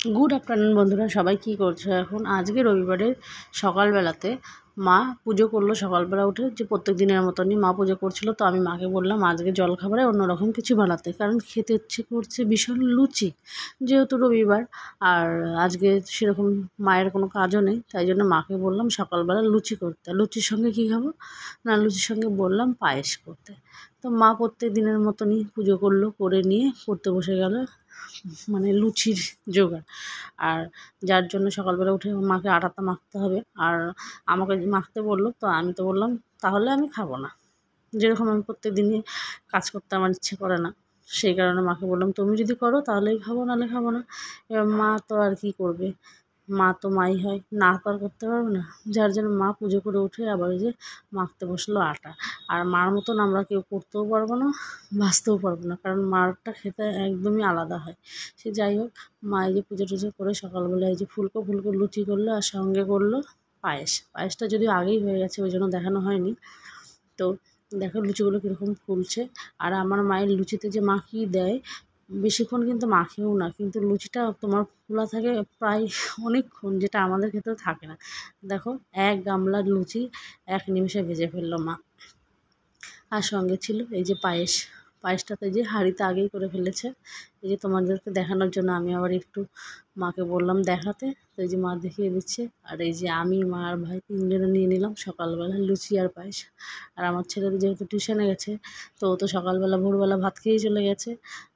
Good afternoon বন্ধুরা, সবাই কি করছো এখন? আজকে রবিবারের সকালবেলাতে মা পুজো করলো। সকালবেলা উঠে যে প্রত্যেক দিনের মতনই মা পুজো করছিল, তো আমি মাকে বললাম আজকে জলখাবারে অন্যরকম কিছু বানাতে, কারণ খেতে ইচ্ছে করছে ভীষণ লুচি, যেহেতু রবিবার। আর আজকে সেরকম মায়ের কোনো কাজও নেই, তাই জন্য মাকে বললাম সকালবেলা লুচি করতে। লুচির সঙ্গে কী খাবো না, লুচির সঙ্গে বললাম পায়েস করতে। তো মা প্রত্যেক দিনের মতনই পুজো করলো, করে নিয়ে করতে বসে গেল মানে লুচির জোগাড়। আর যার জন্য সকালবেলা উঠে মাকে আটাটা মাখতে হবে, আর আমাকে মাখতে বললো, তো আমি তো বললাম তাহলে আমি খাবো না। যেরকম আমি প্রত্যেক দিনই কাজ করতে আমার ইচ্ছে করে না, সেই কারণে মাকে বললাম তুমি যদি করো তাহলেই খাবো, নাহলে খাবো না। এবার মা তো আর কি করবে, মা তো মাই হয়, না তো আর করতে পারবে না। যার জন্য মা পুজো করে উঠে আবার ওই যে মাখতে বসলো আটা। আর মার মতন আমরা কেউ করতেও পারবো না, বাঁচতেও পারবো না, কারণ মারটা খেতে একদমই আলাদা হয়। সে যাই হোক, মা এই যে পুজো টুজো করে সকালবেলা এই যে ফুলকো ফুলকো লুচি করলো, আর সঙ্গে করলো পায়েসটা যদিও আগেই হয়ে গেছে, ওই জন্য দেখানো হয়নি। তো দেখো লুচিগুলো কীরকম ফুলছে। আর আমার মায়ের লুচিতে যে মাখিয়ে দেয়, বেশিক্ষণ কিন্তু মাখেও না, কিন্তু লুচিটা তোমার ফোলা থাকে প্রায় অনেকক্ষণ, যেটা আমাদের ক্ষেত্রে থাকে না। দেখো এক গামলা লুচি এক নিমিষে ভেজে ফেললো মা। আর সঙ্গে ছিল এই যে পায়েসটাতে যে হাঁড়িতে আগেই করে ফেলেছে। এই যে তোমাদেরকে দেখানোর জন্য আমি আবার একটু মাকে বললাম দেখাতে, তো এই যে মা দেখিয়ে দিচ্ছে। আর এই যে আমি, মা আর ভাই তিনজনে নিয়ে নিলাম সকালবেলা লুচি আর পায়েস। আর আমার ছেলে যেহেতু টিউশনে গেছে, তো ও তো সকালবেলা ভোরবেলা ভাত খেয়েই চলে গেছে।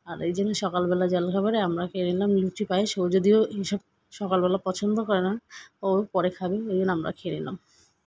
আর এই জন্য সকালবেলা জলখাবারে আমরা খেয়ে নিলাম লুচি পায়েস। ও যদিও এইসব সকালবেলা পছন্দ করে না, ও পরে খাবে, এই জন্য আমরা খেয়ে নিলাম।